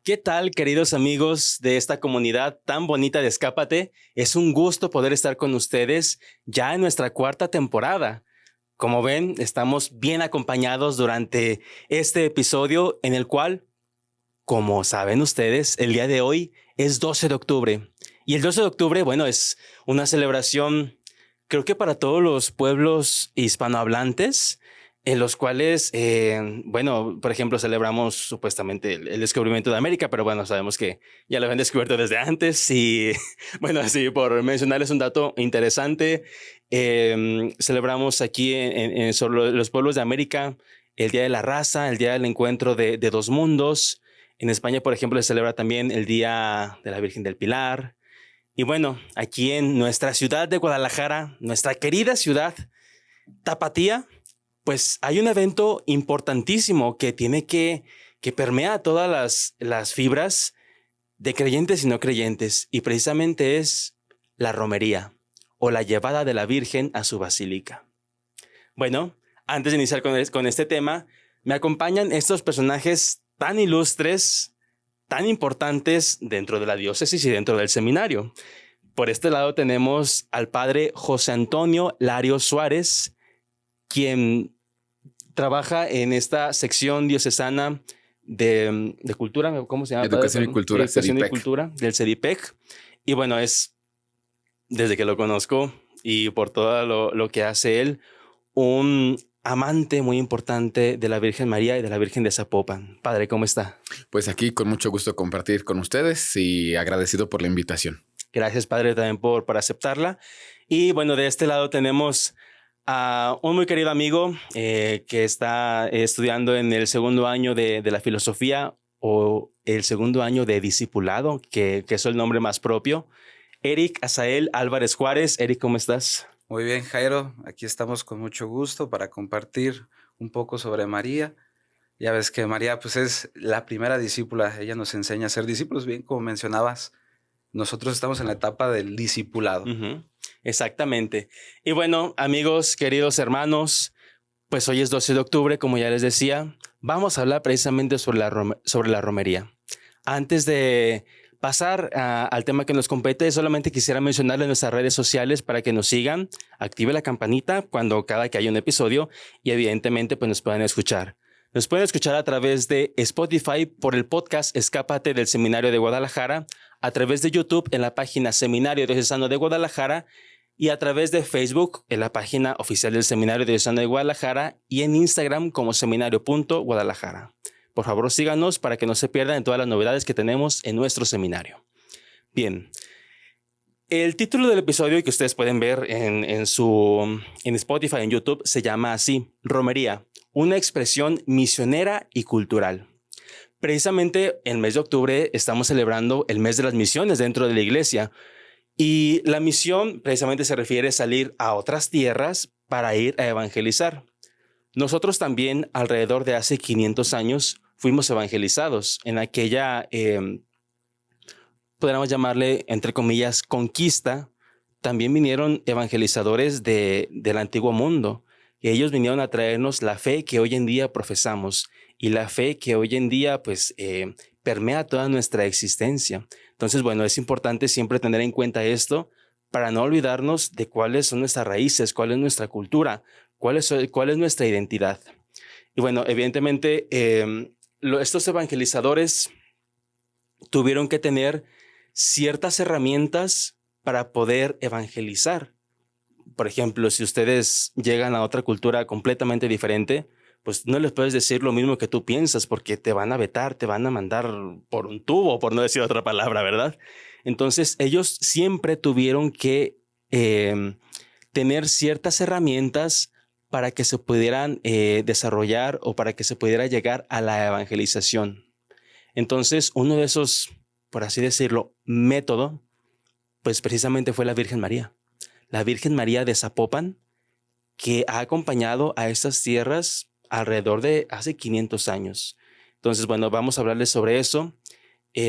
¿Qué tal, queridos amigos de esta comunidad tan bonita de Escápate? Es un gusto poder estar con ustedes ya en nuestra cuarta temporada. Como ven, estamos bien acompañados durante este episodio en el cual, como saben ustedes, el día de hoy es 12 de octubre. Y el 12 de octubre, bueno, es una celebración, creo que para todos los pueblos hispanohablantes, en los cuales, bueno, por ejemplo, celebramos supuestamente el descubrimiento de América, pero bueno, sabemos que ya lo habían descubierto desde antes y, bueno, sí, por mencionarles un dato interesante, celebramos aquí sobre los pueblos de América el Día de la Raza, el Día del Encuentro de dos mundos. En España, por ejemplo, se celebra también el Día de la Virgen del Pilar. Y bueno, aquí en nuestra ciudad de Guadalajara, nuestra querida ciudad Tapatía, pues hay un evento importantísimo que permea todas las fibras de creyentes y no creyentes, y precisamente es la romería o la llevada de la Virgen a su basílica. Bueno, antes de iniciar con este tema, me acompañan estos personajes tan ilustres, tan importantes dentro de la diócesis y dentro del seminario. Por este lado tenemos al padre José Antonio Lario Suárez, quien trabaja en esta sección diocesana de cultura, ¿cómo se llama? Educación y Cultura, Educación y CEDIPEC. Cultura del CEDIPEC. Y bueno, es desde que lo conozco y por todo lo que hace él, un amante muy importante de la Virgen María y de la Virgen de Zapopan. Padre, ¿cómo está? Pues aquí con mucho gusto compartir con ustedes y agradecido por la invitación. Gracias, Padre, también por aceptarla. Y bueno, de este lado tenemos a un muy querido amigo que está estudiando en el segundo año de la filosofía o el segundo año de discipulado, que es el nombre más propio. Eric Asael Álvarez Juárez. Eric, ¿cómo estás? Muy bien, Jairo. Aquí estamos con mucho gusto para compartir un poco sobre María. Ya ves que María pues es la primera discípula. Ella nos enseña a ser discípulos, bien como mencionabas. Nosotros estamos en la etapa del discipulado. Exactamente. Y bueno, amigos, queridos hermanos, pues hoy es 12 de octubre, como ya les decía. Vamos a hablar precisamente sobre la romería. Antes de pasar al tema que nos compete, solamente quisiera mencionarles nuestras redes sociales para que nos sigan. Active la campanita cada que haya un episodio y evidentemente pues nos puedan escuchar. Nos pueden escuchar a través de Spotify por el podcast Escápate del Seminario de Guadalajara, a través de YouTube en la página Seminario Diocesano de Guadalajara y a través de Facebook en la página oficial del Seminario Diocesano de Guadalajara y en Instagram como seminario.guadalajara. Por favor, síganos para que no se pierdan en todas las novedades que tenemos en nuestro seminario. Bien, el título del episodio que ustedes pueden ver en Spotify, en YouTube, se llama así, Romería, una expresión misionera y cultural. Precisamente el mes de octubre estamos celebrando el mes de las misiones dentro de la iglesia y la misión precisamente se refiere a salir a otras tierras para ir a evangelizar. Nosotros también alrededor de hace 500 años fuimos evangelizados en aquella, podríamos llamarle, entre comillas, conquista. También vinieron evangelizadores del antiguo mundo. Y ellos vinieron a traernos la fe que hoy en día profesamos y la fe que hoy en día pues permea toda nuestra existencia. Entonces, bueno, es importante siempre tener en cuenta esto para no olvidarnos de cuáles son nuestras raíces, cuál es nuestra cultura, cuál es nuestra identidad. Y bueno, evidentemente estos evangelizadores tuvieron que tener ciertas herramientas para poder evangelizar. Por ejemplo, si ustedes llegan a otra cultura completamente diferente, pues no les puedes decir lo mismo que tú piensas porque te van a vetar, te van a mandar por un tubo, por no decir otra palabra, ¿verdad? Entonces, ellos siempre tuvieron que tener ciertas herramientas para que se pudieran desarrollar o para que se pudiera llegar a la evangelización. Entonces, uno de esos, por así decirlo, método, pues precisamente fue la Virgen María. La Virgen María de Zapopan, que ha acompañado a estas tierras alrededor de hace 500 años. Entonces, bueno, vamos a hablarles sobre eso,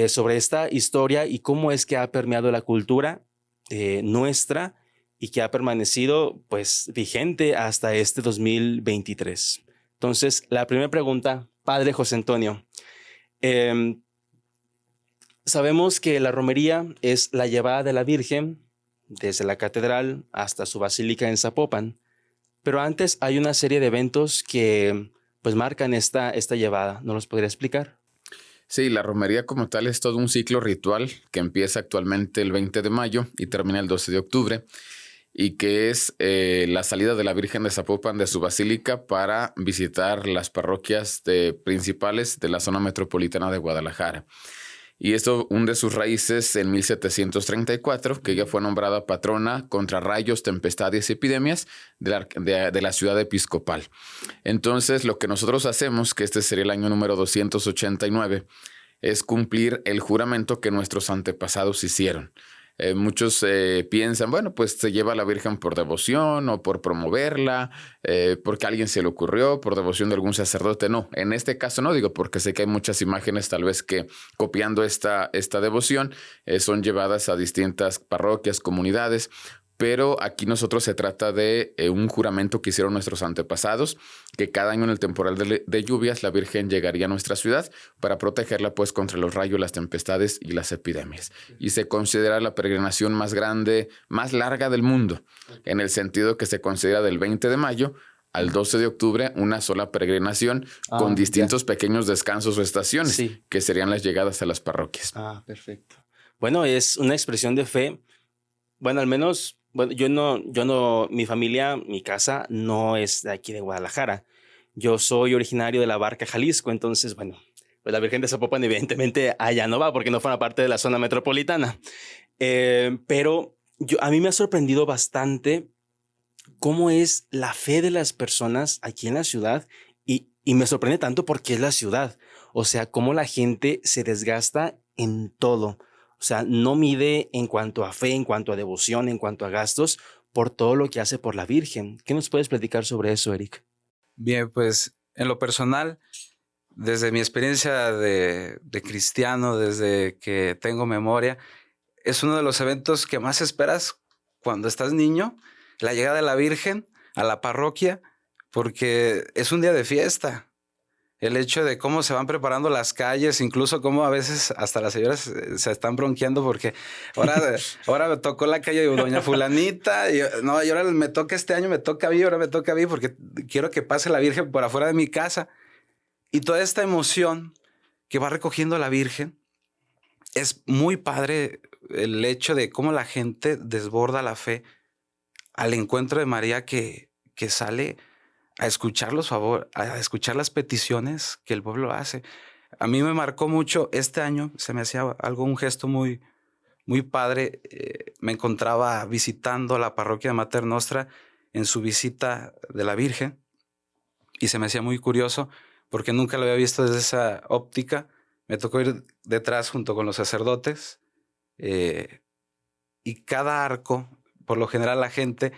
sobre esta historia y cómo es que ha permeado la cultura nuestra y que ha permanecido pues vigente hasta este 2023. Entonces, la primera pregunta, Padre José Antonio, Sabemos que la romería es la llevada de la Virgen desde la catedral hasta su basílica en Zapopan, pero antes hay una serie de eventos que pues marcan esta llevada. ¿No los podría explicar? Sí, la romería como tal es todo un ciclo ritual que empieza actualmente el 20 de mayo y termina el 12 de octubre y que es la salida de la Virgen de Zapopan de su basílica para visitar las parroquias principales de la zona metropolitana de Guadalajara. Y esto hunde sus raíces en 1734, que ella fue nombrada patrona contra rayos, tempestades y epidemias de la ciudad episcopal. Entonces, lo que nosotros hacemos, que este sería el año número 289, es cumplir el juramento que nuestros antepasados hicieron. Muchos piensan, bueno, pues se lleva a la Virgen por devoción o por promoverla, porque a alguien se le ocurrió, por devoción de algún sacerdote. No, en este caso no, digo, porque sé que hay muchas imágenes tal vez que copiando esta devoción son llevadas a distintas parroquias, comunidades. Pero aquí nosotros se trata de un juramento que hicieron nuestros antepasados, que cada año en el temporal de lluvias la Virgen llegaría a nuestra ciudad para protegerla pues contra los rayos, las tempestades y las epidemias. Y se considera la peregrinación más grande, más larga del mundo, en el sentido que se considera del 20 de mayo al 12 de octubre una sola peregrinación con distintos pequeños descansos o estaciones, que serían las llegadas a las parroquias. Perfecto. Bueno, es una expresión de fe. Bueno, al menos... Bueno, yo no, mi familia, mi casa no es de aquí de Guadalajara. Yo soy originario de La Barca, Jalisco, entonces, bueno, pues la Virgen de Zapopan evidentemente allá no va porque no forma parte de la zona metropolitana. Pero a mí me ha sorprendido bastante cómo es la fe de las personas aquí en la ciudad y me sorprende tanto porque es la ciudad. O sea, cómo la gente se desgasta en todo. O sea, no mide en cuanto a fe, en cuanto a devoción, en cuanto a gastos, por todo lo que hace por la Virgen. ¿Qué nos puedes platicar sobre eso, Eric? Bien, pues en lo personal, desde mi experiencia de cristiano, desde que tengo memoria, es uno de los eventos que más esperas cuando estás niño, la llegada de la Virgen a la parroquia, porque es un día de fiesta. El hecho de cómo se van preparando las calles, incluso cómo a veces hasta las señoras se están bronqueando porque ahora me tocó la calle de Doña Fulanita, y ahora me toca este año, me toca a mí, ahora me toca a mí porque quiero que pase la Virgen por afuera de mi casa. Y toda esta emoción que va recogiendo la Virgen, es muy padre el hecho de cómo la gente desborda la fe al encuentro de María que sale a escuchar a escuchar las peticiones que el pueblo hace. A mí me marcó mucho este año, se me hacía un gesto muy, muy padre. Me encontraba visitando la parroquia de Mater Nostra en su visita de la Virgen y se me hacía muy curioso porque nunca lo había visto desde esa óptica. Me tocó ir detrás junto con los sacerdotes y cada arco, por lo general la gente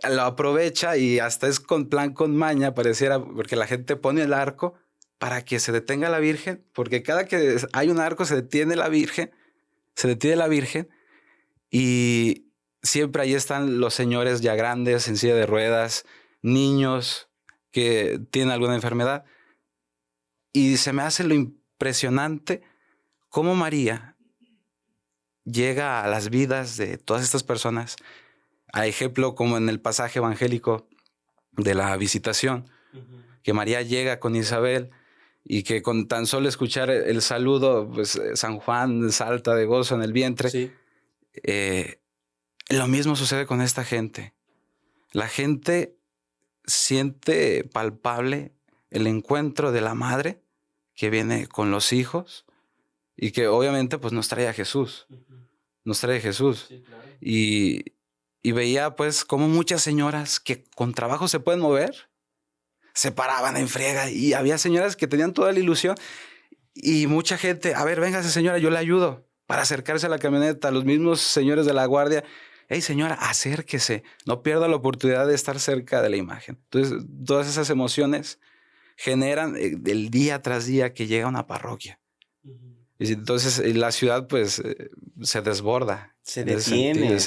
lo aprovecha y hasta es con maña, pareciera, porque la gente pone el arco para que se detenga la Virgen, porque cada que hay un arco se detiene la Virgen y siempre ahí están los señores ya grandes, en silla de ruedas, niños que tienen alguna enfermedad. Y se me hace lo impresionante cómo María llega a las vidas de todas estas personas. A ejemplo, como en el pasaje evangélico de la visitación, que María llega con Isabel y que con tan solo escuchar el saludo, pues San Juan salta de gozo en el vientre. Sí. Lo mismo sucede con esta gente. La gente siente palpable el encuentro de la madre que viene con los hijos y que obviamente pues nos trae a Jesús. Nos trae a Jesús. Sí, claro. Y veía pues como muchas señoras que con trabajo se pueden mover, se paraban en friega y había señoras que tenían toda la ilusión y mucha gente, a ver, véngase señora, yo le ayudo para acercarse a la camioneta. Los mismos señores de la guardia, hey señora, acérquese, no pierda la oportunidad de estar cerca de la imagen. Entonces, todas esas emociones generan el día tras día que llega una parroquia. Y entonces la ciudad pues se desborda. Se detiene.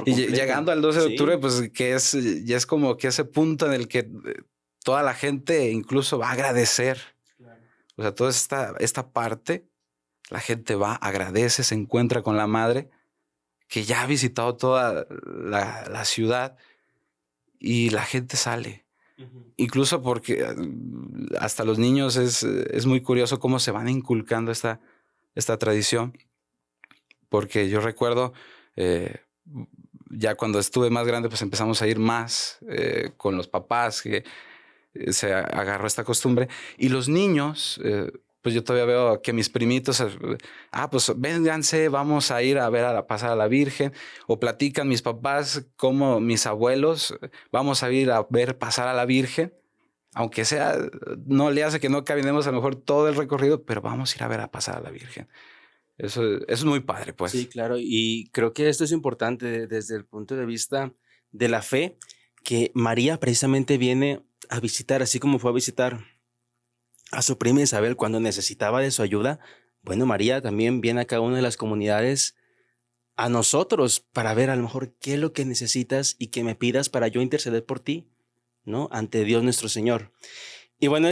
Y llegando al 12 de octubre, pues que ya es como que ese punto en el que toda la gente incluso va a agradecer. Claro. O sea, toda esta parte La gente va, agradece, se encuentra con la madre, que ya ha visitado toda la ciudad, y la gente sale. Incluso porque hasta los niños es muy curioso cómo se van inculcando esta tradición. Porque yo recuerdo, ya cuando estuve más grande, pues empezamos a ir más con los papás, que se agarró esta costumbre. Y los niños, pues yo todavía veo que mis primitos, pues vénganse, vamos a ir a ver pasar a la Virgen. O platican mis papás como mis abuelos, vamos a ir a ver pasar a la Virgen. Aunque sea, no le hace que no caminemos a lo mejor todo el recorrido, pero vamos a ir a ver a pasar a la Virgen. Eso es muy padre, pues. Sí, claro. Y creo que esto es importante desde el punto de vista de la fe, que María precisamente viene a visitar, así como fue a visitar a su prima Isabel cuando necesitaba de su ayuda. Bueno, María también viene a cada una de las comunidades a nosotros para ver a lo mejor qué es lo que necesitas y que me pidas para yo interceder por ti, ¿no? Ante Dios nuestro Señor. Y bueno,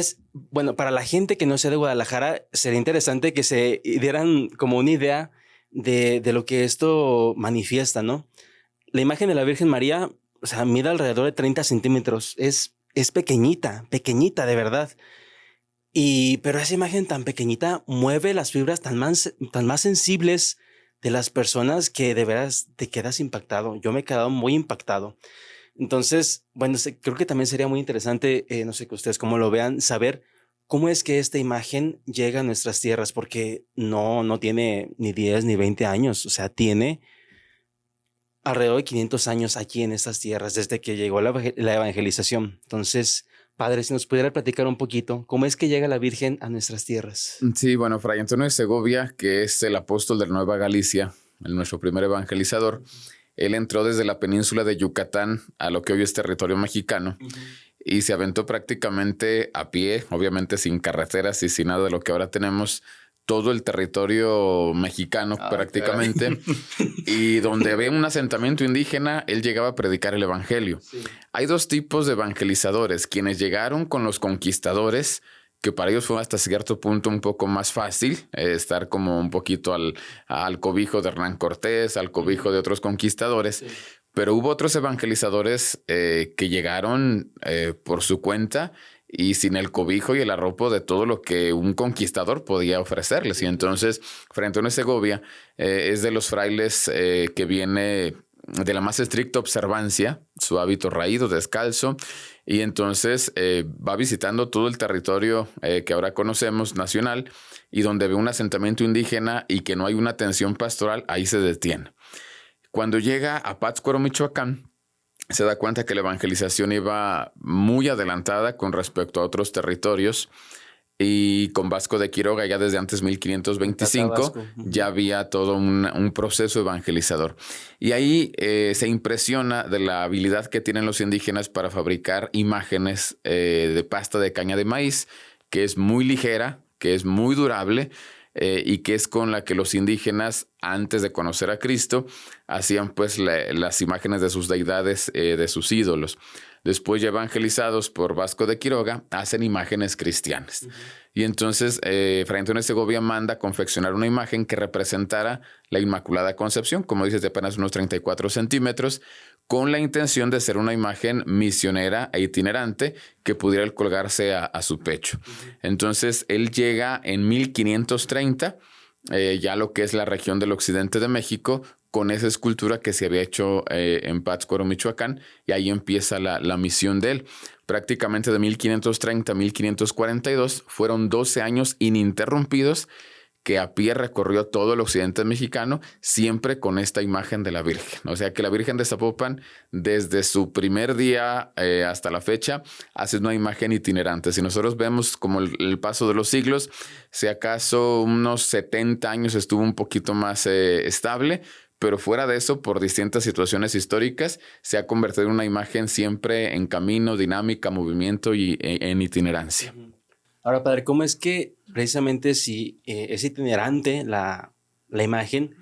para la gente que no sea de Guadalajara, sería interesante que se dieran como una idea de lo que esto manifiesta, ¿no? La imagen de la Virgen María, o sea, mide alrededor de 30 centímetros. Es pequeñita de verdad. Pero esa imagen tan pequeñita mueve las fibras tan más sensibles de las personas que de veras te quedas impactado. Yo me he quedado muy impactado. Entonces, bueno, creo que también sería muy interesante, no sé que ustedes cómo lo vean, saber cómo es que esta imagen llega a nuestras tierras, porque no tiene ni 10 ni 20 años, o sea, tiene alrededor de 500 años aquí en estas tierras, desde que llegó la evangelización. Entonces, Padre, si nos pudiera platicar un poquito, ¿cómo es que llega la Virgen a nuestras tierras? Sí, bueno, Fray Antonio de Segovia, que es el apóstol de Nueva Galicia, nuestro primer evangelizador, él entró desde la península de Yucatán a lo que hoy es territorio mexicano y se aventó prácticamente a pie, obviamente sin carreteras y sin nada de lo que ahora tenemos, todo el territorio mexicano prácticamente. Y donde había un asentamiento indígena, él llegaba a predicar el evangelio. Sí. Hay dos tipos de evangelizadores, quienes llegaron con los conquistadores, que para ellos fue hasta cierto punto un poco más fácil estar como un poquito al cobijo de Hernán Cortés, al cobijo de otros conquistadores. Sí. Pero hubo otros evangelizadores que llegaron por su cuenta y sin el cobijo y el arropo de todo lo que un conquistador podía ofrecerles. Y entonces, Fray Antonio de Segovia es de los frailes que viene de la más estricta observancia, su hábito raído, descalzo, y entonces va visitando todo el territorio que ahora conocemos, nacional, y donde ve un asentamiento indígena y que no hay una atención pastoral, ahí se detiene. Cuando llega a Pátzcuaro, Michoacán, se da cuenta que la evangelización iba muy adelantada con respecto a otros territorios, y con Vasco de Quiroga ya desde antes 1525 ya había todo un proceso evangelizador. Y ahí se impresiona de la habilidad que tienen los indígenas para fabricar imágenes de pasta de caña de maíz, que es muy ligera, que es muy durable, y que es con la que los indígenas, antes de conocer a Cristo, hacían pues las imágenes de sus deidades, de sus ídolos. Después, ya evangelizados por Vasco de Quiroga, hacen imágenes cristianas. Uh-huh. Y entonces Fray Antonio de Segovia manda confeccionar una imagen que representara la Inmaculada Concepción, como dices, de apenas unos 34 centímetros, con la intención de ser una imagen misionera e itinerante que pudiera colgarse a su pecho. Uh-huh. Entonces, él llega en 1530, ya lo que es la región del occidente de México, con esa escultura que se había hecho en Pátzcuaro, Michoacán, y ahí empieza la misión de él. Prácticamente de 1530 a 1542 fueron 12 años ininterrumpidos que a pie recorrió todo el occidente mexicano, siempre con esta imagen de la Virgen. O sea que la Virgen de Zapopan, desde su primer día hasta la fecha, hace una imagen itinerante. Si nosotros vemos como el paso de los siglos, si acaso unos 70 años estuvo un poquito más estable, pero fuera de eso, por distintas situaciones históricas, se ha convertido en una imagen siempre en camino, dinámica, movimiento y en itinerancia. Ahora, Padre, ¿cómo es que precisamente si es itinerante la imagen,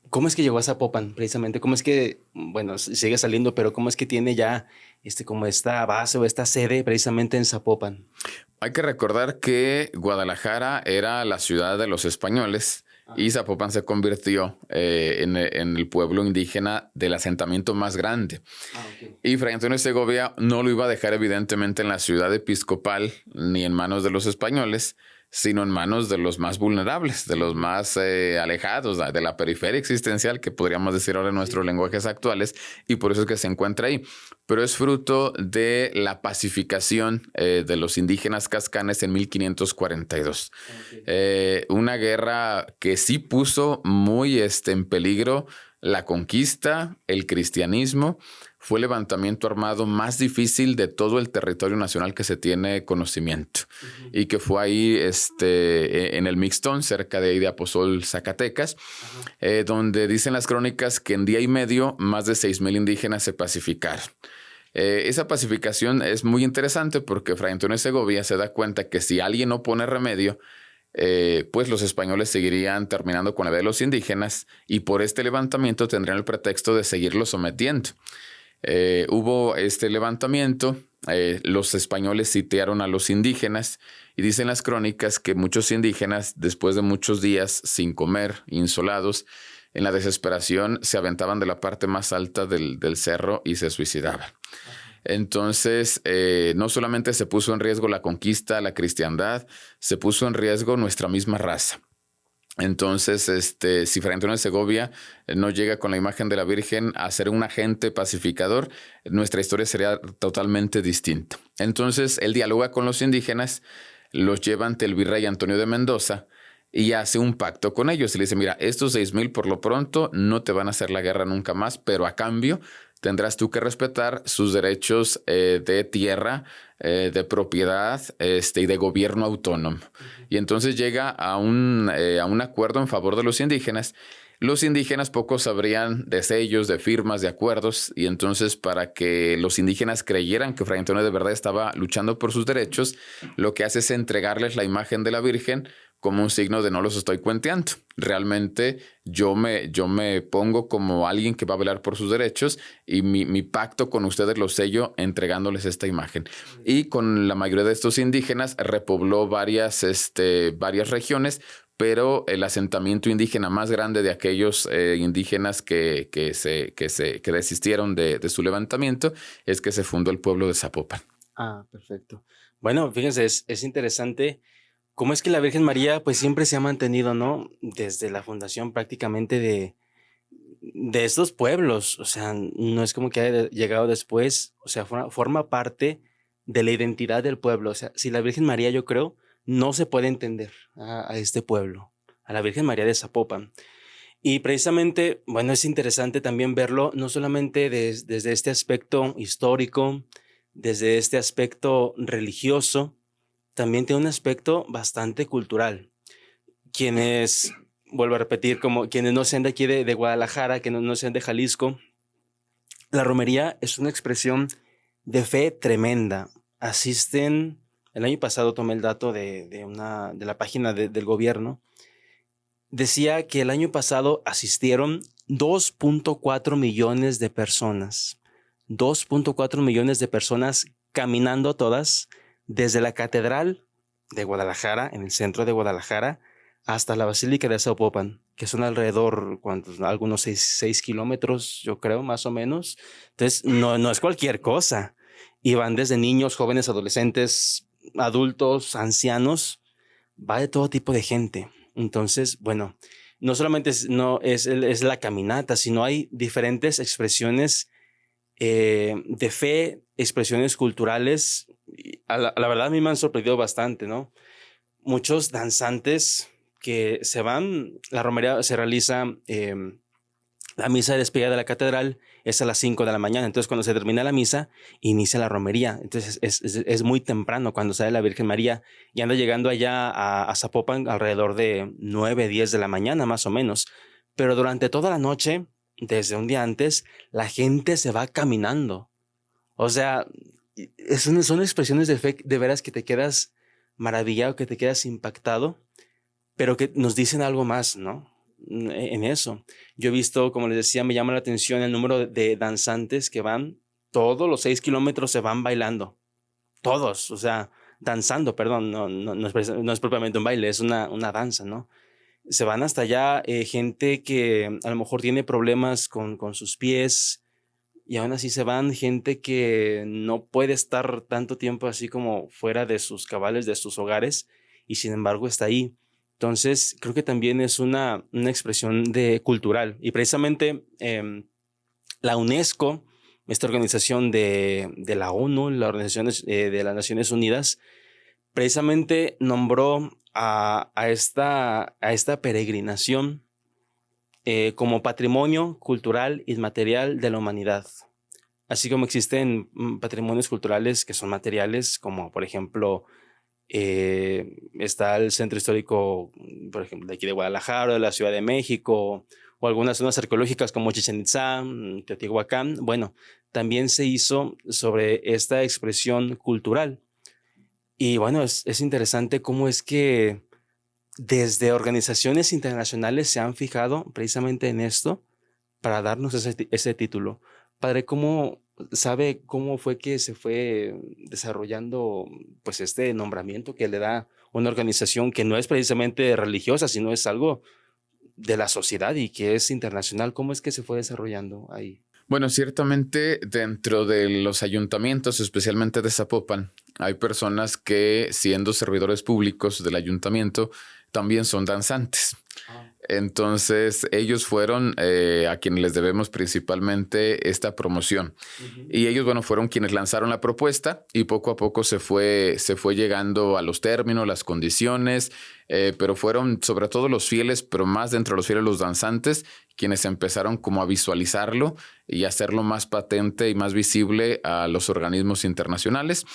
cómo es que llegó a Zapopan precisamente? ¿Cómo es que, bueno, sigue saliendo, pero cómo es que tiene ya como esta base o esta sede precisamente en Zapopan? Hay que recordar que Guadalajara era la ciudad de los españoles y Zapopan se convirtió en el pueblo indígena del asentamiento más grande. Okay. Y Fray Antonio de Segovia no lo iba a dejar evidentemente en la ciudad episcopal ni en manos de los españoles, sino en manos de los más vulnerables, de los más alejados, de la periferia existencial, que podríamos decir ahora en nuestros lenguajes actuales, y por eso es que se encuentra ahí. Pero es fruto de la pacificación de los indígenas cascanes en 1542. Okay. Una guerra que sí puso muy en peligro la conquista, el cristianismo. Fue el levantamiento armado más difícil de todo el territorio nacional que se tiene conocimiento. Uh-huh. Y que fue ahí en el Mixtón, cerca de ahí de Aposol, Zacatecas, uh-huh. Donde dicen las crónicas que en día y medio más de 6,000 indígenas se pacificaron. Esa pacificación es muy interesante porque Fray Antonio de Segovia se da cuenta que si alguien no pone remedio, pues los españoles seguirían terminando con la vida de los indígenas y por este levantamiento tendrían el pretexto de seguirlos sometiendo. Hubo este levantamiento, los españoles sitiaron a los indígenas y dicen las crónicas que muchos indígenas, después de muchos días sin comer, insolados, en la desesperación se aventaban de la parte más alta del cerro y se suicidaban. Entonces, no solamente se puso en riesgo la conquista, la cristiandad, se puso en riesgo nuestra misma raza. Entonces, si Fray Antonio de Segovia no llega con la imagen de la Virgen a ser un agente pacificador, nuestra historia sería totalmente distinta. Entonces, él dialoga con los indígenas, los lleva ante el virrey Antonio de Mendoza y hace un pacto con ellos. Y le dice, mira, estos 6,000 por lo pronto no te van a hacer la guerra nunca más, pero a cambio tendrás tú que respetar sus derechos de tierra, de propiedad y de gobierno autónomo. Y entonces llega a un acuerdo en favor de los indígenas. Los indígenas poco sabrían de sellos, de firmas, de acuerdos, y entonces para que los indígenas creyeran que Fray Antonio de verdad estaba luchando por sus derechos, lo que hace es entregarles la imagen de la Virgen como un signo de no los estoy cuenteando. Realmente yo me pongo como alguien que va a velar por sus derechos y mi pacto con ustedes lo sello entregándoles esta imagen. Y con la mayoría de estos indígenas repobló varias regiones, pero el asentamiento indígena más grande de aquellos indígenas que desistieron de su levantamiento es que se fundó el pueblo de Zapopan. Ah, perfecto. Bueno, fíjense, es interesante cómo es que la Virgen María pues siempre se ha mantenido, ¿no? Desde la fundación prácticamente de estos pueblos. O sea, no es como que haya llegado después, o sea, forma parte de la identidad del pueblo. O sea, si la Virgen María, yo creo, no se puede entender a este pueblo, a la Virgen María de Zapopan. Y precisamente, bueno, es interesante también verlo, no solamente desde este aspecto histórico, desde este aspecto religioso, también tiene un aspecto bastante cultural. Quienes, vuelvo a repetir, como quienes no sean de aquí de Guadalajara, que no sean de Jalisco, la romería es una expresión de fe tremenda. Asisten, el año pasado tomé el dato de la página del gobierno, decía que el año pasado asistieron 2.4 millones de personas. 2.4 millones de personas caminando todas, desde la Catedral de Guadalajara, en el centro de Guadalajara, hasta la Basílica de Zapopan, que son alrededor, algunos 6 kilómetros, yo creo, más o menos. Entonces, no es cualquier cosa. Y van desde niños, jóvenes, adolescentes, adultos, ancianos, va de todo tipo de gente. Entonces, bueno, no solamente es la caminata, sino hay diferentes expresiones de fe, expresiones culturales. La verdad a mí me han sorprendido bastante, ¿no? Muchos danzantes que se van, la romería se realiza, la misa de despedida de la catedral es a las 5 de la mañana, entonces cuando se termina la misa, inicia la romería, entonces es muy temprano cuando sale la Virgen María y anda llegando allá a Zapopan alrededor de 9, 10 de la mañana más o menos, pero durante toda la noche, desde un día antes, la gente se va caminando, o sea, son expresiones de fe de veras que te quedas maravillado, que te quedas impactado, pero que nos dicen algo más, ¿no? En eso. Yo he visto, como les decía, me llama la atención el número de danzantes que van, todos los 6 kilómetros se van bailando. Todos, o sea, danzando, perdón, no es propiamente un baile, es una danza, ¿no? Se van hasta allá gente que a lo mejor tiene problemas con sus pies y aún así se van gente que no puede estar tanto tiempo así como fuera de sus cabales, de sus hogares, y sin embargo está ahí. Entonces creo que también es una expresión de cultural y precisamente la UNESCO, esta organización de la ONU, la Organización de las Naciones Unidas, precisamente nombró a esta peregrinación como patrimonio cultural inmaterial de la humanidad. Así como existen patrimonios culturales que son materiales, como por ejemplo está el centro histórico, por ejemplo, de aquí de Guadalajara, de la Ciudad de México, o algunas zonas arqueológicas como Chichén Itzá, Teotihuacán. Bueno, también se hizo sobre esta expresión cultural. Y bueno, es interesante cómo es que desde organizaciones internacionales se han fijado precisamente en esto para darnos ese título. Padre, ¿cómo sabe cómo fue que se fue desarrollando pues este nombramiento que le da una organización que no es precisamente religiosa, sino es algo de la sociedad y que es internacional? ¿Cómo es que se fue desarrollando ahí? Bueno, ciertamente dentro de los ayuntamientos, especialmente de Zapopan, hay personas que, siendo servidores públicos del ayuntamiento, también son danzantes. Entonces, ellos fueron a quienes les debemos principalmente esta promoción. Y ellos, bueno, fueron quienes lanzaron la propuesta y poco a poco se fue llegando a los términos, las condiciones, pero fueron sobre todo los fieles, pero más dentro de los fieles los danzantes, quienes empezaron como a visualizarlo y hacerlo más patente y más visible a los organismos internacionales.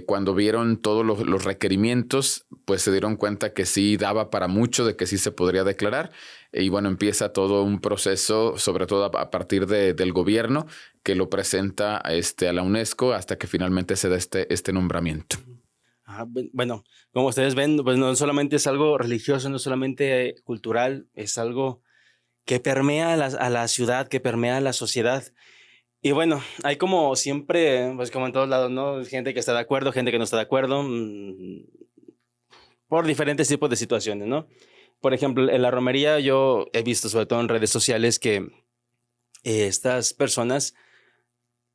Cuando vieron todos los requerimientos, pues se dieron cuenta que sí daba para mucho, de que sí se podría declarar. Y bueno, empieza todo un proceso, sobre todo a partir del gobierno, que lo presenta a la UNESCO hasta que finalmente se da este nombramiento. Bueno, como ustedes ven, pues no solamente es algo religioso, no solamente cultural, es algo que permea a la ciudad, que permea a la sociedad. Y bueno, hay como siempre, pues como en todos lados, ¿no? Gente que está de acuerdo, gente que no está de acuerdo, por diferentes tipos de situaciones, ¿no? Por ejemplo, en la romería yo he visto, sobre todo en redes sociales, que estas personas,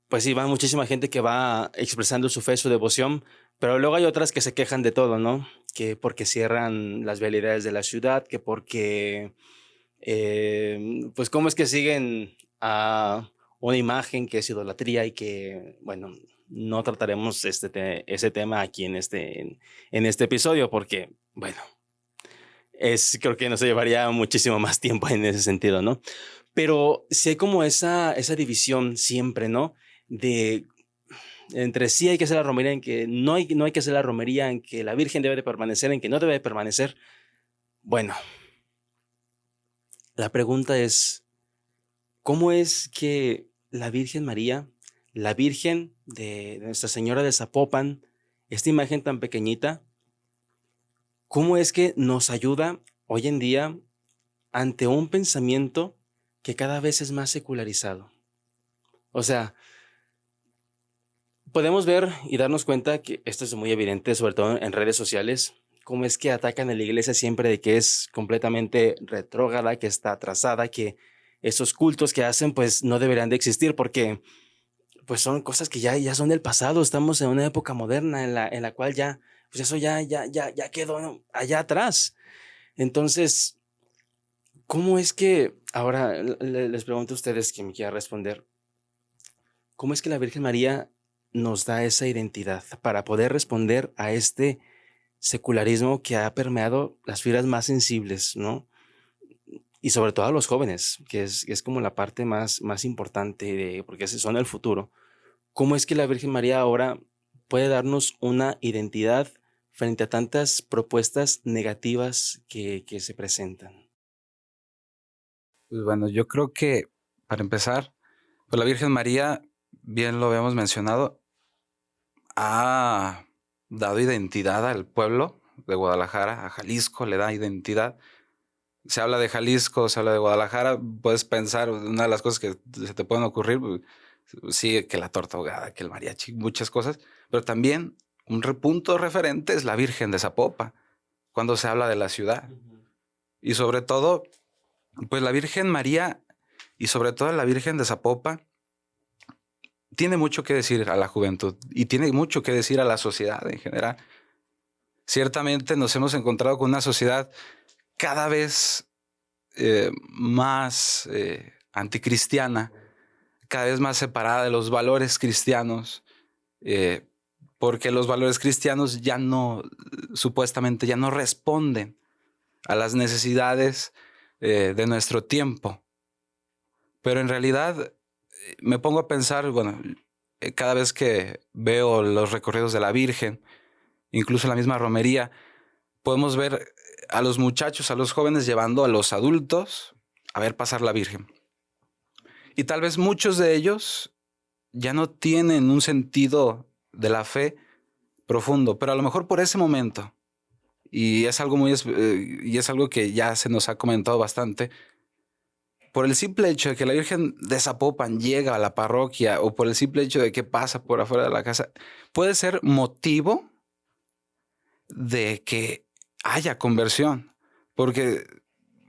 pues sí, va muchísima gente que va expresando su fe, su devoción, pero luego hay otras que se quejan de todo, ¿no? Que porque cierran las vialidades de la ciudad, que porque, pues cómo es que siguen a una imagen que es idolatría y que, bueno, no trataremos ese tema aquí en este episodio porque, bueno, creo que nos llevaría muchísimo más tiempo en ese sentido, ¿no? Pero sí hay como esa división siempre, ¿no? Entre sí hay que hacer la romería, en que no hay que hacer la romería, en que la Virgen debe de permanecer, en que no debe de permanecer. Bueno, la pregunta es, ¿cómo es que la Virgen María, la Virgen de Nuestra Señora de Zapopan, esta imagen tan pequeñita, cómo es que nos ayuda hoy en día ante un pensamiento que cada vez es más secularizado? O sea, podemos ver y darnos cuenta que esto es muy evidente, sobre todo en redes sociales, cómo es que atacan a la iglesia siempre de que es completamente retrógrada, que está atrasada, que esos cultos que hacen pues no deberían de existir porque pues son cosas que ya son del pasado. Estamos en una época moderna en la cual ya, pues eso ya quedó allá atrás. Entonces, ¿cómo es que, ahora les pregunto a ustedes que me quieran responder, cómo es que la Virgen María nos da esa identidad para poder responder a este secularismo que ha permeado las fibras más sensibles, ¿no? Y sobre todo a los jóvenes, que es como la parte más importante, porque son el futuro. ¿Cómo es que la Virgen María ahora puede darnos una identidad frente a tantas propuestas negativas que se presentan? Pues bueno, yo creo que para empezar, pues la Virgen María, bien lo habíamos mencionado, ha dado identidad al pueblo de Guadalajara, a Jalisco le da identidad. Se habla de Jalisco, se habla de Guadalajara, puedes pensar, una de las cosas que se te pueden ocurrir, sí, que la torta ahogada, que el mariachi, muchas cosas, pero también punto referente es la Virgen de Zapopan, cuando se habla de la ciudad. Y sobre todo, pues la Virgen María y sobre todo la Virgen de Zapopan tiene mucho que decir a la juventud y tiene mucho que decir a la sociedad en general. Ciertamente nos hemos encontrado con una sociedad cada vez más anticristiana, cada vez más separada de los valores cristianos, porque los valores cristianos ya no, supuestamente ya no responden a las necesidades de nuestro tiempo. Pero en realidad me pongo a pensar, bueno, cada vez que veo los recorridos de la Virgen, incluso la misma romería, podemos ver a los muchachos, a los jóvenes llevando a los adultos a ver pasar la Virgen. Y tal vez muchos de ellos ya no tienen un sentido de la fe profundo, pero a lo mejor por ese momento, y es algo y es algo que ya se nos ha comentado bastante, por el simple hecho de que la Virgen de Zapopan llega a la parroquia o por el simple hecho de que pasa por afuera de la casa, puede ser motivo de que haya conversión, porque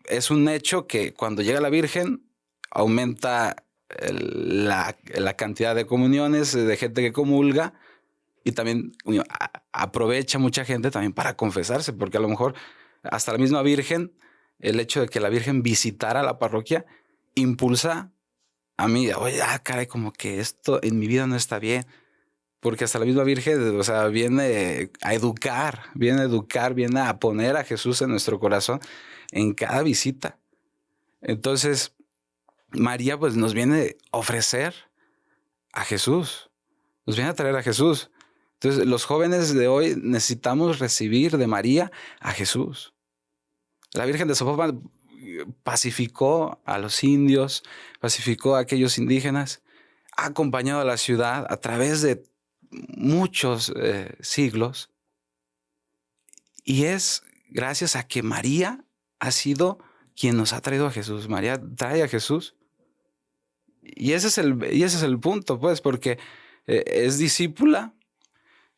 es un hecho que cuando llega la Virgen aumenta la cantidad de comuniones, de gente que comulga, y también aprovecha mucha gente también para confesarse, porque a lo mejor hasta la misma Virgen, el hecho de que la Virgen visitara la parroquia impulsa a mí, oye, caray, como que esto en mi vida no está bien, porque hasta la misma Virgen, o sea, viene a educar, viene a poner a Jesús en nuestro corazón en cada visita. Entonces, María pues nos viene a ofrecer a Jesús, nos viene a traer a Jesús. Entonces, los jóvenes de hoy necesitamos recibir de María a Jesús. La Virgen de Zapopan pacificó a los indios, pacificó a aquellos indígenas, ha acompañado a la ciudad a través de muchos siglos. Y es gracias a que María ha sido quien nos ha traído a Jesús. María trae a Jesús. Y ese es el punto, pues, porque es discípula,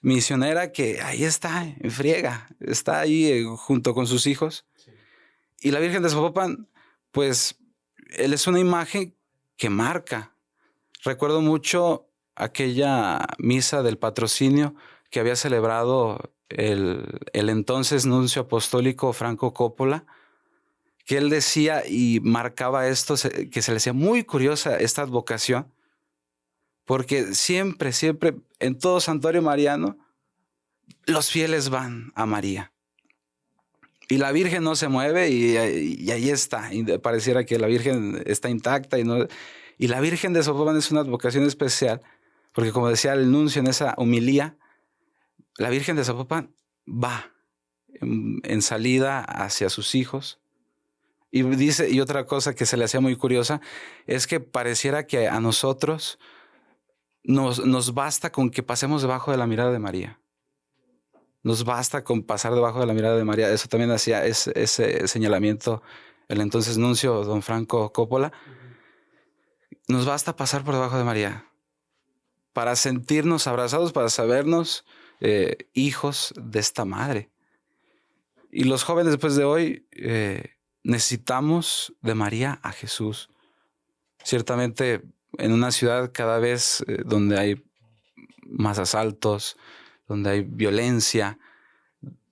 misionera que ahí está, en friega, está ahí junto con sus hijos. Sí. Y la Virgen de Zapopan, pues, él es una imagen que marca. Recuerdo mucho aquella misa del patrocinio que había celebrado el entonces nuncio apostólico Franco Coppola, que él decía y marcaba esto, que se le hacía muy curiosa esta advocación, porque siempre en todo santuario mariano los fieles van a María y la Virgen no se mueve y ahí está, y pareciera que la Virgen está intacta y la Virgen de Zapopan es una advocación especial, porque como decía el nuncio en esa homilía, la Virgen de Zapopan va en salida hacia sus hijos. Y dice, y otra cosa que se le hacía muy curiosa, es que pareciera que a nosotros nos basta con que pasemos debajo de la mirada de María. Nos basta con pasar debajo de la mirada de María. Eso también hacía ese señalamiento el entonces nuncio don Franco Coppola. Nos basta pasar por debajo de María para sentirnos abrazados, para sabernos hijos de esta madre. Y los jóvenes después de hoy necesitamos de María a Jesús. Ciertamente en una ciudad cada vez donde hay más asaltos, donde hay violencia,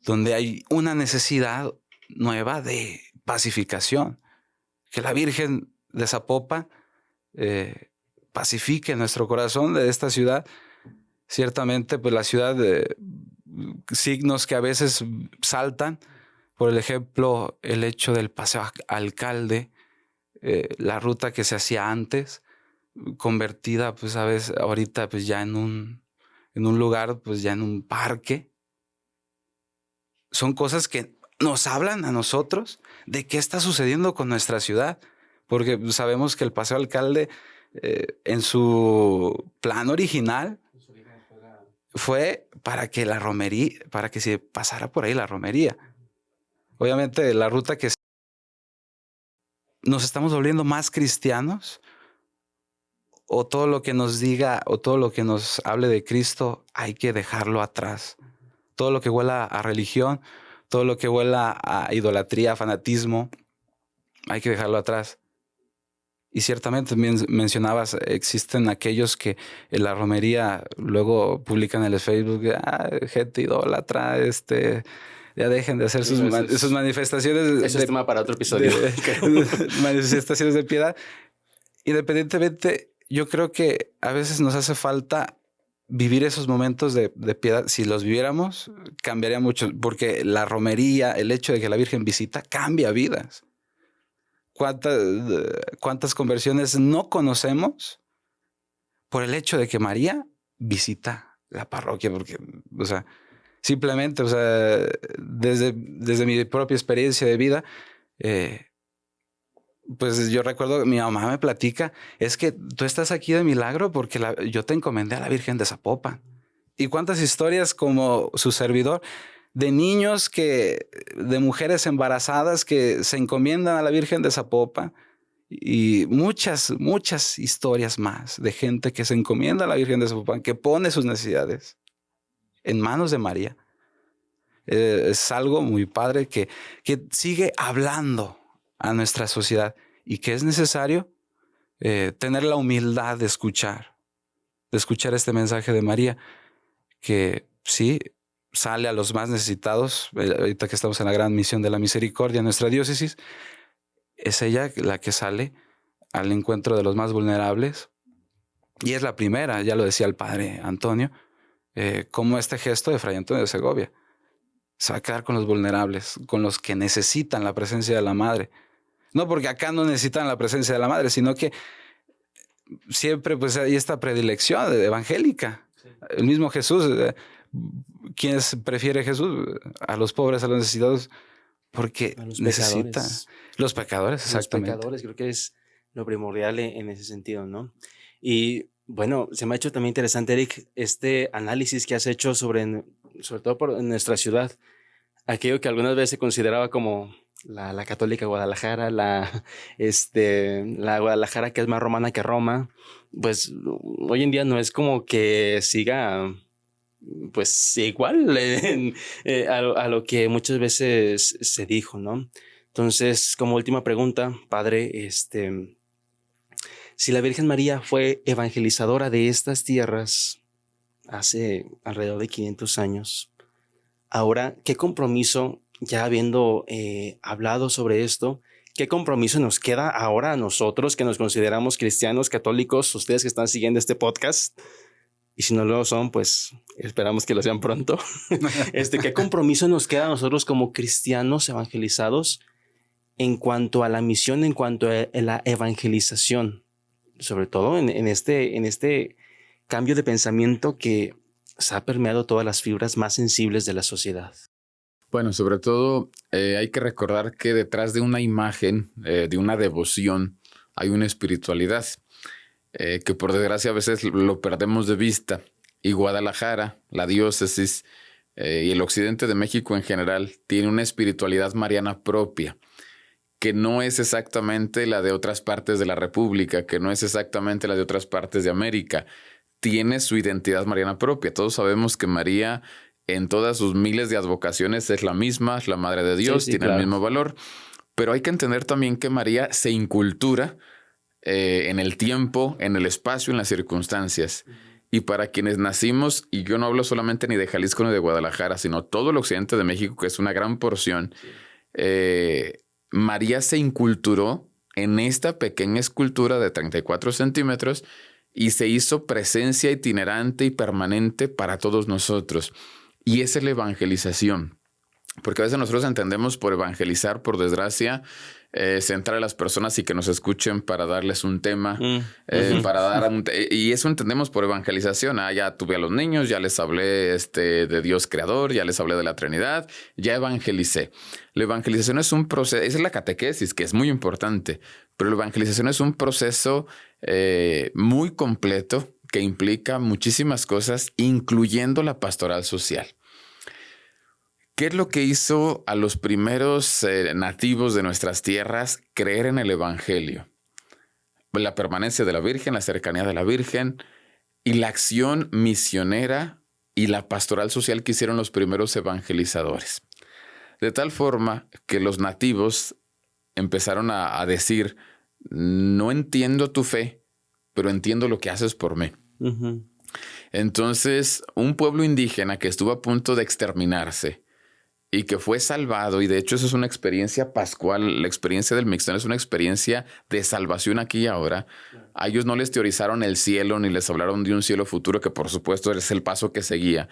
donde hay una necesidad nueva de pacificación. Que la Virgen de Zapopan pacifique nuestro corazón de esta ciudad. Ciertamente, pues la ciudad de signos que a veces saltan, por ejemplo, el hecho del paseo alcalde, la ruta que se hacía antes, convertida, pues a veces ahorita, pues ya en un lugar, pues ya en un parque. Son cosas que nos hablan a nosotros de qué está sucediendo con nuestra ciudad, porque sabemos que el paseo alcalde en su plan original fue para que la romería, para que se pasara por ahí la romería. Obviamente la ruta que nos estamos volviendo más cristianos o todo lo que nos diga o todo lo que nos hable de Cristo hay que dejarlo atrás. Todo lo que huela a religión, todo lo que huela a idolatría, a fanatismo, hay que dejarlo atrás. Y ciertamente también mencionabas, existen aquellos que en la romería luego publican en el Facebook, gente idólatra, ya dejen de hacer sus manifestaciones. Eso es tema para otro episodio. Manifestaciones de piedad. Independientemente, yo creo que a veces nos hace falta vivir esos momentos de piedad. Si los viviéramos, cambiaría mucho, porque la romería, el hecho de que la Virgen visita, cambia vidas. ¿Cuántas conversiones no conocemos por el hecho de que María visita la parroquia? Porque, o sea, simplemente, o sea, desde mi propia experiencia de vida, pues yo recuerdo que mi mamá me platica, es que tú estás aquí de milagro porque yo te encomendé a la Virgen de Zapopan. Y cuántas historias como su servidor de niños de mujeres embarazadas que se encomiendan a la Virgen de Zapopan, y muchas historias más de gente que se encomienda a la Virgen de Zapopan, que pone sus necesidades en manos de María. Es algo muy padre que sigue hablando a nuestra sociedad y que es necesario tener la humildad de escuchar este mensaje de María, que sí sale a los más necesitados. Ahorita que estamos en la gran misión de la misericordia en nuestra diócesis, es ella la que sale al encuentro de los más vulnerables, y es la primera, ya lo decía el padre Antonio, como este gesto de Fray Antonio de Segovia se va a quedar con los vulnerables, con los que necesitan la presencia de la Madre. No porque acá no necesitan la presencia de la Madre, sino que siempre pues hay esta predilección evangélica. Sí. El mismo Jesús, ¿quién prefiere Jesús? A los pobres, a los necesitados, porque necesita. Los pecadores, exactamente. Los pecadores, creo que es lo primordial en ese sentido, ¿no? Y bueno, se me ha hecho también interesante, Eric, este análisis que has hecho sobre todo en nuestra ciudad, aquello que algunas veces se consideraba como la católica Guadalajara, la Guadalajara que es más romana que Roma, pues hoy en día no es como que siga pues igual a lo que muchas veces se dijo, ¿no? Entonces, como última pregunta, padre, si la Virgen María fue evangelizadora de estas tierras hace alrededor de 500 años, ahora, ¿qué compromiso, ya habiendo hablado sobre esto, qué compromiso nos queda ahora a nosotros que nos consideramos cristianos, católicos, ustedes que están siguiendo este podcast? Y si no lo son, pues esperamos que lo sean pronto. ¿Qué compromiso nos queda a nosotros como cristianos evangelizados en cuanto a la misión, en cuanto a la evangelización? Sobre todo en este cambio de pensamiento que se ha permeado todas las fibras más sensibles de la sociedad. Bueno, sobre todo hay que recordar que detrás de una imagen, de una devoción, hay una espiritualidad. Que por desgracia a veces lo perdemos de vista. Y Guadalajara, la diócesis y el occidente de México en general tiene una espiritualidad mariana propia, que no es exactamente la de otras partes de la República, que no es exactamente la de otras partes de América. Tiene su identidad mariana propia. Todos sabemos que María en todas sus miles de advocaciones es la misma, es la Madre de Dios, sí, tiene claro, el mismo valor. Pero hay que entender también que María se incultura en el tiempo, en el espacio, en las circunstancias. Y para quienes nacimos, y yo no hablo solamente ni de Jalisco ni de Guadalajara, sino todo el occidente de México, que es una gran porción, María se inculturó en esta pequeña escultura de 34 centímetros y se hizo presencia itinerante y permanente para todos nosotros. Y esa es la evangelización. Porque a veces nosotros entendemos por evangelizar, por desgracia, centrar a las personas y que nos escuchen para darles un tema, y eso entendemos por evangelización. Ya tuve a los niños, ya les hablé de Dios creador, ya les hablé de la Trinidad, ya evangelicé. La evangelización es un proceso, esa es la catequesis, que es muy importante, pero la evangelización es un proceso muy completo que implica muchísimas cosas, incluyendo la pastoral social. ¿Qué es lo que hizo a los primeros nativos de nuestras tierras creer en el evangelio? la permanencia de la Virgen, la cercanía de la Virgen y la acción misionera y la pastoral social que hicieron los primeros evangelizadores. De tal forma que los nativos empezaron a decir, no entiendo tu fe, pero entiendo lo que haces por mí. Ujú. Entonces, un pueblo indígena que estuvo a punto de exterminarse y que fue salvado, y de hecho eso es una experiencia pascual, la experiencia del Mixtón es una experiencia de salvación aquí y ahora. A ellos no les teorizaron el cielo ni les hablaron de un cielo futuro, que por supuesto es el paso que seguía.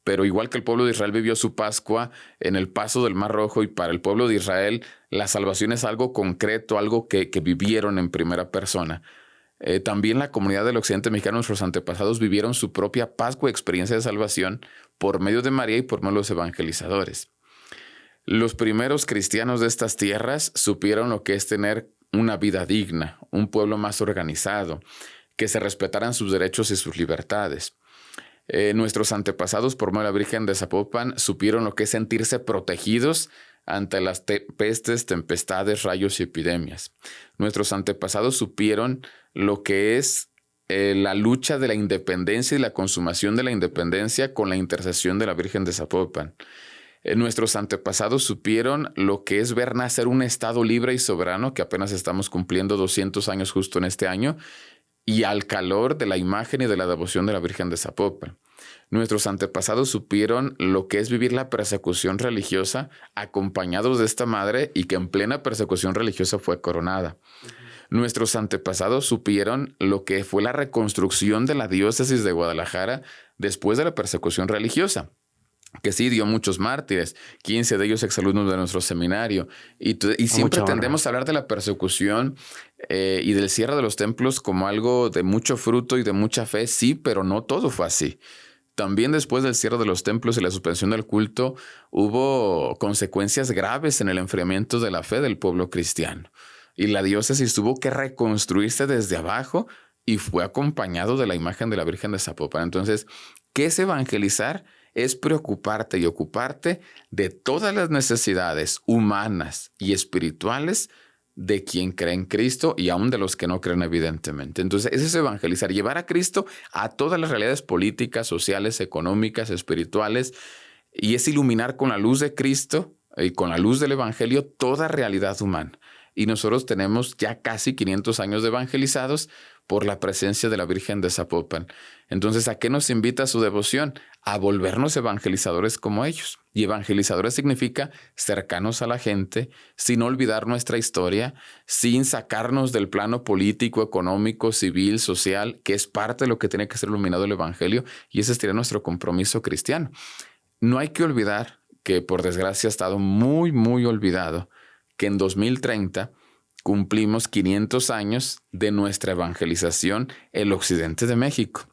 Pero igual que el pueblo de Israel vivió su Pascua en el paso del Mar Rojo, y para el pueblo de Israel la salvación es algo concreto, algo que vivieron en primera persona. También la comunidad del occidente mexicano, nuestros antepasados, vivieron su propia Pascua, experiencia de salvación, por medio de María y por medio de los evangelizadores. Los primeros cristianos de estas tierras supieron lo que es tener una vida digna, un pueblo más organizado, que se respetaran sus derechos y sus libertades. Nuestros antepasados, por medio de la Virgen de Zapopan, supieron lo que es sentirse protegidos ante las pestes, tempestades, rayos y epidemias. Nuestros antepasados supieron lo que es la lucha de la independencia y la consumación de la independencia con la intercesión de la Virgen de Zapopan. Nuestros antepasados supieron lo que es ver nacer un Estado libre y soberano, que apenas estamos cumpliendo 200 años justo en este año, y al calor de la imagen y de la devoción de la Virgen de Zapopan. Nuestros antepasados supieron lo que es vivir la persecución religiosa acompañados de esta madre, y que en plena persecución religiosa fue coronada. Nuestros antepasados supieron lo que fue la reconstrucción de la diócesis de Guadalajara después de la persecución religiosa, que sí dio muchos mártires, 15 de ellos exalumnos de nuestro seminario. Y siempre tendemos a hablar de la persecución y del cierre de los templos como algo de mucho fruto y de mucha fe. Sí, pero no todo fue así. También después del cierre de los templos y la suspensión del culto, hubo consecuencias graves en el enfriamiento de la fe del pueblo cristiano. Y la diócesis tuvo que reconstruirse desde abajo, y fue acompañado de la imagen de la Virgen de Zapopan. Entonces, ¿qué es evangelizar? Es preocuparte y ocuparte de todas las necesidades humanas y espirituales de quien cree en Cristo, y aún de los que no creen, evidentemente. Entonces, eso es evangelizar, llevar a Cristo a todas las realidades políticas, sociales, económicas, espirituales, y es iluminar con la luz de Cristo y con la luz del Evangelio toda realidad humana. Y nosotros tenemos ya casi 500 años de evangelizados por la presencia de la Virgen de Zapopan. Entonces, ¿a qué nos invita su devoción? A volvernos evangelizadores como ellos. Y evangelizadores significa cercanos a la gente, sin olvidar nuestra historia, sin sacarnos del plano político, económico, civil, social, que es parte de lo que tiene que ser iluminado el Evangelio, y ese sería nuestro compromiso cristiano. No hay que olvidar que, por desgracia, ha estado muy, muy olvidado que en 2030 cumplimos 500 años de nuestra evangelización en el occidente de México.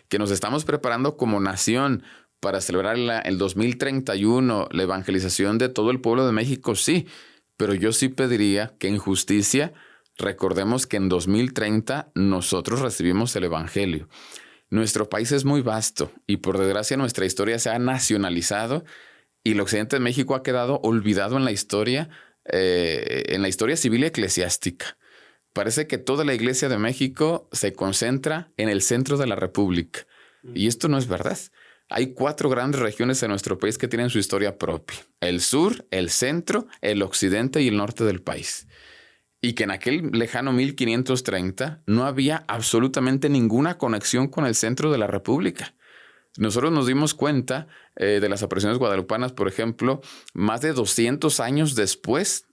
Que nos estamos preparando como nación para celebrar el 2031, la evangelización de todo el pueblo de México, sí. Pero yo sí pediría que en justicia recordemos que en 2030 nosotros recibimos el Evangelio. Nuestro país es muy vasto y por desgracia nuestra historia se ha nacionalizado, y el occidente de México ha quedado olvidado en la historia civil y eclesiástica. Parece que toda la Iglesia de México se concentra en el centro de la República. Y esto no es verdad. Hay 4 grandes regiones en nuestro país que tienen su historia propia: el sur, el centro, el occidente y el norte del país. Y que en aquel lejano 1530 no había absolutamente ninguna conexión con el centro de la República. Nosotros nos dimos cuenta de las apariciones guadalupanas, por ejemplo, más de 200 años después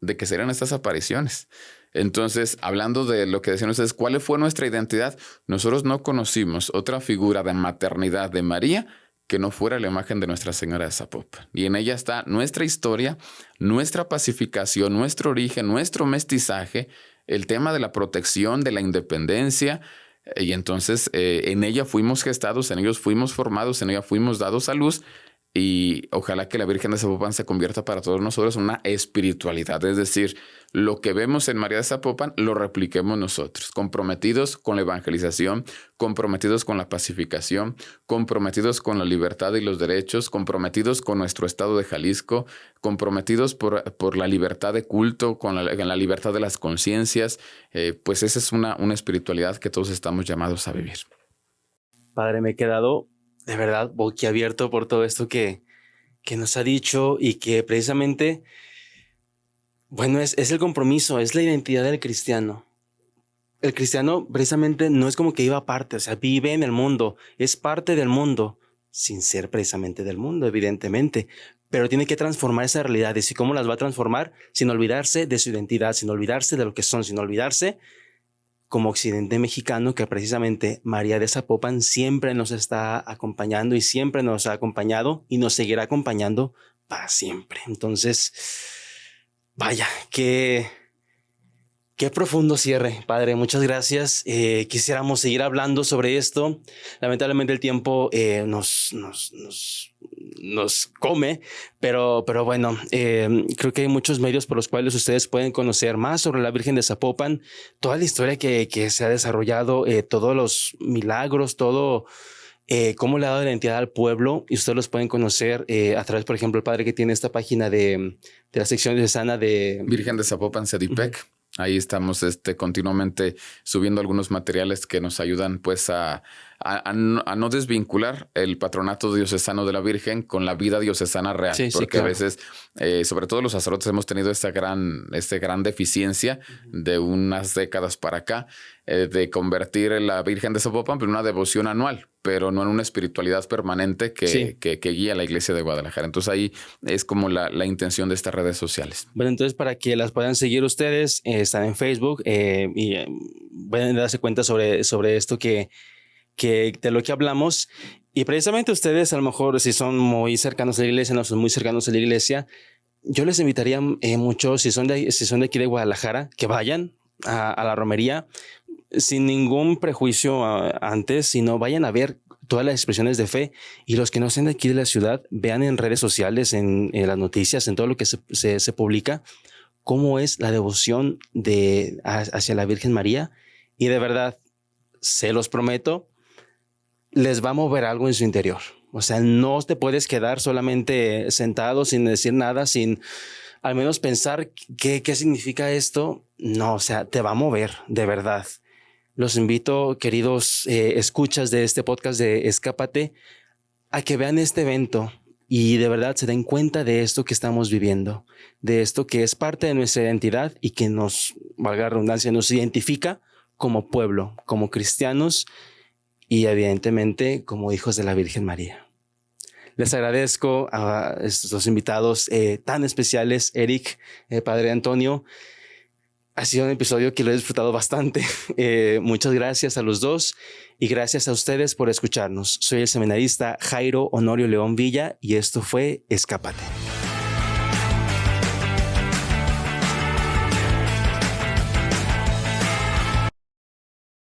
de que se dieran estas apariciones. Entonces, hablando de lo que decían ustedes, ¿cuál fue nuestra identidad? Nosotros no conocimos otra figura de maternidad de María que no fuera la imagen de Nuestra Señora de Zapopan. Y en ella está nuestra historia, nuestra pacificación, nuestro origen, nuestro mestizaje, el tema de la protección, de la independencia. Y entonces en ella fuimos gestados, en ellos fuimos formados, en ella fuimos dados a luz, y ojalá que la Virgen de Zapopan se convierta para todos nosotros en una espiritualidad, es decir, lo que vemos en María de Zapopan lo repliquemos nosotros, comprometidos con la evangelización, comprometidos con la pacificación, comprometidos con la libertad y los derechos, comprometidos con nuestro estado de Jalisco, comprometidos por la libertad de culto, con la libertad de las conciencias. Pues esa es una espiritualidad que todos estamos llamados a vivir. Padre, me he quedado de verdad boquiabierto por todo esto que nos ha dicho, y que precisamente, bueno, es el compromiso, es la identidad del cristiano. El cristiano precisamente no es como que viva aparte, o sea, vive en el mundo, es parte del mundo, sin ser precisamente del mundo, evidentemente, pero tiene que transformar esas realidades. ¿Y cómo las va a transformar? Sin olvidarse de su identidad, sin olvidarse de lo que son, sin olvidarse como occidente mexicano, que precisamente María de Zapopan siempre nos está acompañando y siempre nos ha acompañado y nos seguirá acompañando para siempre. Entonces, vaya, qué profundo cierre, Padre. Muchas gracias. Quisiéramos seguir hablando sobre esto. Lamentablemente el tiempo nos come, pero bueno, creo que hay muchos medios por los cuales ustedes pueden conocer más sobre la Virgen de Zapopan, toda la historia que se ha desarrollado, todos los milagros, todo cómo le ha dado identidad al pueblo, y ustedes los pueden conocer a través, por ejemplo, el Padre que tiene esta página de la sección diocesana de Virgen de Zapopan, Cedipec. Ahí estamos continuamente subiendo algunos materiales que nos ayudan pues a no desvincular el patronato diocesano de la Virgen con la vida diocesana real. Sí, porque claro. A veces, sobre todo los sacerdotes, hemos tenido esta gran deficiencia de unas décadas para acá, de convertir la Virgen de Zapopan en una devoción anual, pero no en una espiritualidad permanente que guía a la Iglesia de Guadalajara. Entonces ahí es como la intención de estas redes sociales. Bueno, entonces para que las puedan seguir ustedes, están en Facebook y pueden darse cuenta sobre esto que de lo que hablamos. Y precisamente ustedes, a lo mejor, si son muy cercanos a la iglesia, no son muy cercanos a la iglesia, yo les invitaría mucho, si son de aquí de Guadalajara, que vayan a la romería sin ningún prejuicio antes, sino vayan a ver todas las expresiones de fe, y los que no sean de aquí de la ciudad, vean en redes sociales, en las noticias, en todo lo que se publica, cómo es la devoción hacia la Virgen María. Y de verdad, se los prometo, les va a mover algo en su interior. O sea, no te puedes quedar solamente sentado sin decir nada, sin al menos pensar qué significa esto. No, o sea, te va a mover, de verdad. Los invito, queridos escuchas de este podcast de Escápate, a que vean este evento y de verdad se den cuenta de esto que estamos viviendo, de esto que es parte de nuestra identidad y que nos, valga la redundancia, nos identifica como pueblo, como cristianos y evidentemente como hijos de la Virgen María. Les agradezco a estos dos invitados tan especiales, Eric, Padre Antonio. Ha sido un episodio que lo he disfrutado bastante. Muchas gracias a los dos y gracias a ustedes por escucharnos. Soy el seminarista Jairo Honorio León Villa y esto fue Escápate.